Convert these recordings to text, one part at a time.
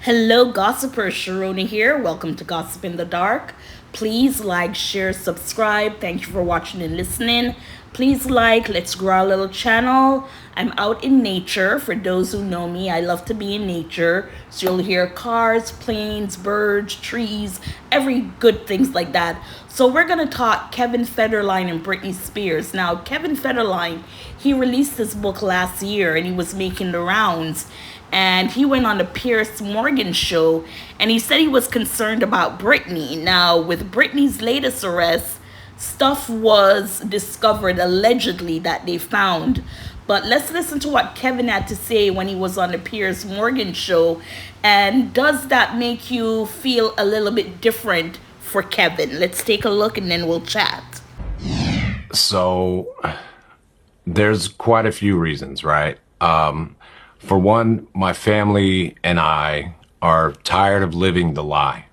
Hello, gossipers. Sharona here. Welcome to Gossip in the Dark. Please like, share, subscribe. Thank you for watching and listening. Please like, let's grow our little channel. I'm out in nature. For those who know me, I love to be in nature. So you'll hear cars, planes, birds, trees, every good things like that. So we're going to talk Kevin Ferderline and Britney Spears. Now, Kevin Ferderline, he released this book last year and he was making the rounds, and he went on the Piers Morgan show and he said he was concerned about Britney. Now, with Britney's latest arrest, stuff was discovered allegedly that they found. But let's listen to what Kevin had to say when he was on the Piers Morgan show. And does that make you feel a little bit different for Kevin? Let's take a look and then we'll chat. So there's quite a few reasons, right? For one, my family and I are tired of living the lie.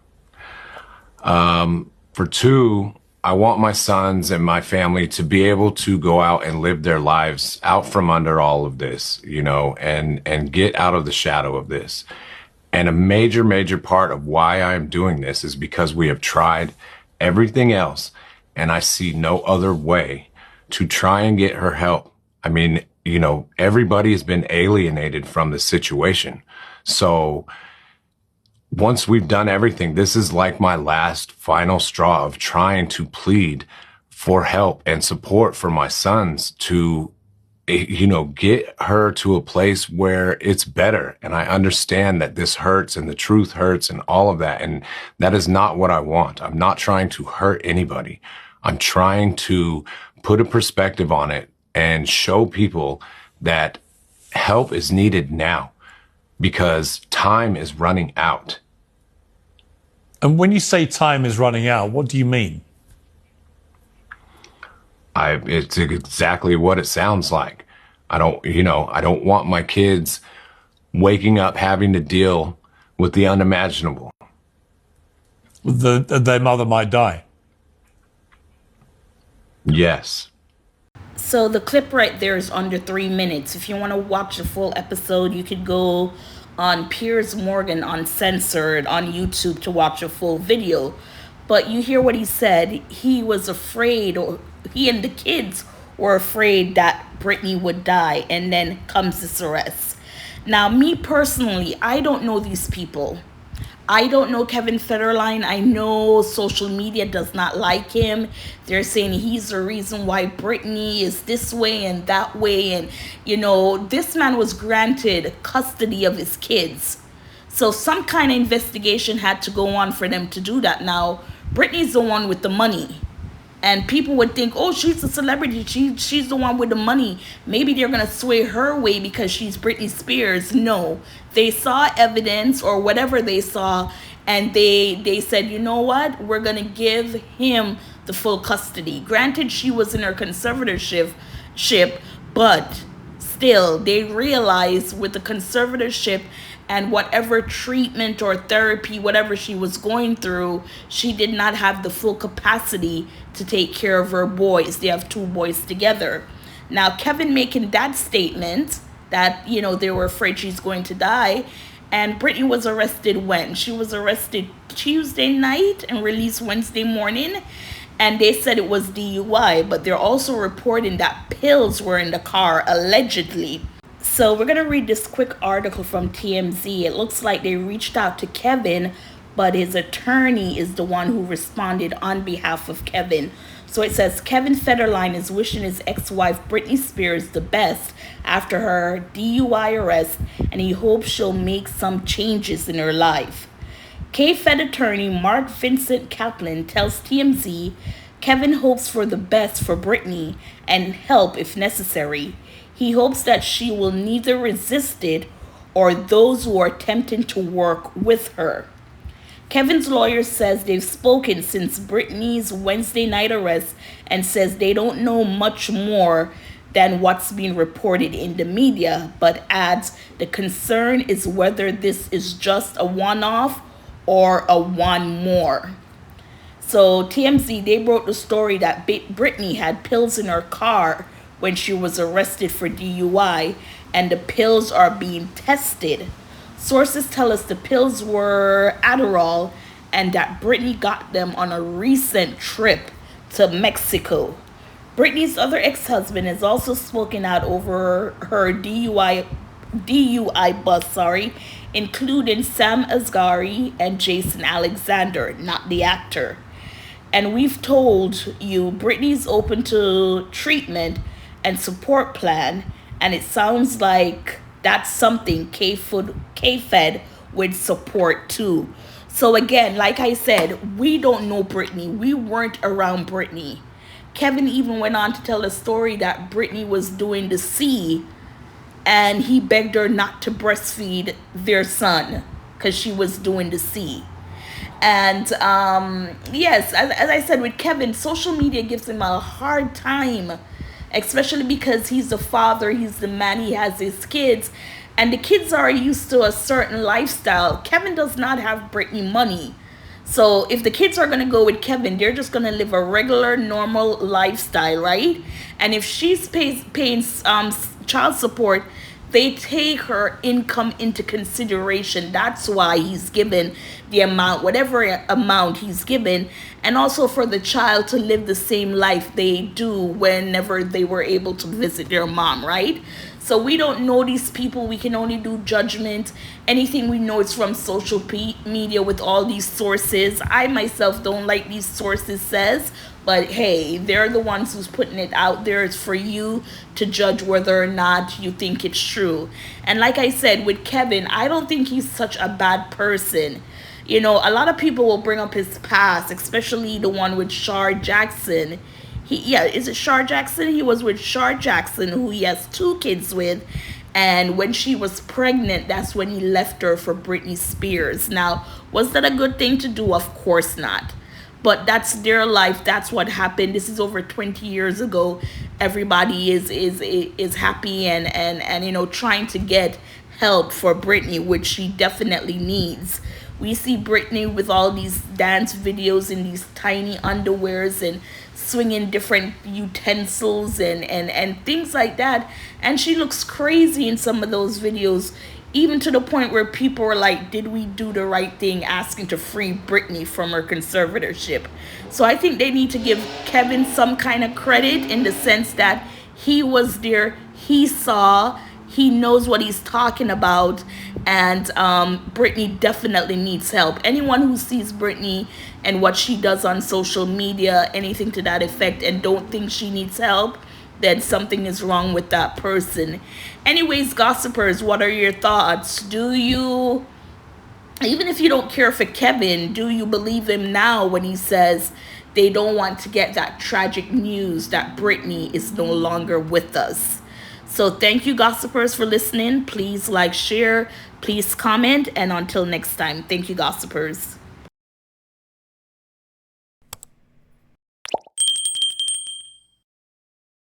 For two, I want my sons and my family to be able to go out and live their lives out from under all of this, and get out of the shadow of this. And a major part of why I'm doing this is because we have tried everything else, and I see no other way to try and get her help. I mean, everybody has been alienated from the situation. So once we've done everything, this is like my last final straw of trying to plead for help and support for my sons to, get her to a place where it's better. And I understand that this hurts and the truth hurts and all of that. And that is not what I want. I'm not trying to hurt anybody. I'm trying to put a perspective on it and show people that help is needed now because time is running out. And when you say time is running out, what do you mean? It's exactly what it sounds like. I don't want my kids waking up having to deal with the unimaginable. Their mother might die. Yes. So the clip right there is under 3 minutes. If you want to watch the full episode, you could go on Piers Morgan Uncensored on YouTube to watch a full video. But you hear what he said. He was afraid, or he and the kids were afraid that Britney would die, and then comes this arrest. Now, me personally, I don't know these people. I don't know Kevin Ferderline. I know social media does not like him. They're saying he's the reason why Britney is this way and that way. And, this man was granted custody of his kids. So some kind of investigation had to go on for them to do that. Now, Britney's the one with the money. And people would think, oh, she's a celebrity. She's the one with the money. Maybe they're going to sway her way because she's Britney Spears. No, they saw evidence or whatever they saw. And they said, you know what? We're going to give him the full custody. Granted, she was in her conservatorship, but still, they realized with the conservatorship and whatever treatment or therapy, whatever she was going through, she did not have the full capacity to take care of her boys. They have 2 boys together. Now, Kevin making that statement that, they were afraid she's going to die. And Britney was arrested when? She was arrested Tuesday night and released Wednesday morning. And they said it was DUI, but they're also reporting that pills were in the car, allegedly. So we're going to read this quick article from TMZ. It looks like they reached out to Kevin, but his attorney is the one who responded on behalf of Kevin. So it says, Kevin Ferderline is wishing his ex-wife Britney Spears the best after her DUI arrest, and he hopes she'll make some changes in her life. K-Fed attorney Mark Vincent Kaplan tells TMZ Kevin hopes for the best for Britney and help if necessary. He hopes that she will neither resist it or those who are attempting to work with her. Kevin's lawyer says they've spoken since Britney's Wednesday night arrest and says they don't know much more than what's being reported in the media, but adds the concern is whether this is just a one-off or a one more. So TMZ, they wrote the story that Britney had pills in her car when she was arrested for DUI, and the pills are being tested. Sources tell us the pills were Adderall and that Britney got them on a recent trip to Mexico. Britney's other ex-husband has also spoken out over her DUI bust, including Sam Asghari and Jason Alexander, not the actor. And we've told you Britney's open to treatment and support plan, and it sounds like that's something K-Fed would support too. So again, like I said, we don't know Britney. We weren't around Britney. Kevin even went on to tell a story that Britney was doing the C, and he begged her not to breastfeed their son because she was doing the C. And yes, as I said with Kevin, social media gives him a hard time, especially because he's the father, he's the man, he has his kids, and the kids are used to a certain lifestyle. Kevin does not have Britney money. So if the kids are going to go with Kevin, they're just going to live a regular, normal lifestyle, right? And if she's paying child support, they take her income into consideration. That's why he's given the amount, whatever amount he's given, and also for the child to live the same life they do whenever they were able to visit their mom, right? So we don't know these people. We can only do judgment. Anything we know is from social media with all these sources. I myself don't like these sources says, but hey, they're the ones who's putting it out there. It's for you to judge whether or not you think it's true. And like I said, with Kevin, I don't think he's such a bad person. You know, a lot of people will bring up his past, especially the one with Shar Jackson. Is it Shar Jackson? He was with Shar Jackson, who he has 2 kids with. And when she was pregnant, that's when he left her for Britney Spears. Now, was that a good thing to do? Of course not. But that's their life. That's what happened. This is over 20 years ago. Everybody is happy and you know, trying to get help for Britney, which she definitely needs. We see Britney with all these dance videos in these tiny underwears and swinging different utensils and things like that. And she looks crazy in some of those videos, even to the point where people were like, did we do the right thing asking to free Britney from her conservatorship? So I think they need to give Kevin some kind of credit in the sense that he was there, he saw, he knows what he's talking about, and Britney definitely needs help. Anyone who sees Britney and what she does on social media, anything to that effect, and don't think she needs help, then something is wrong with that person. Anyways, gossipers, what are your thoughts? Do you, even if you don't care for Kevin, do you believe him now when he says they don't want to get that tragic news that Britney is no longer with us? So thank you, gossipers, for listening. Please like, share, please comment, and until next time, thank you, gossipers.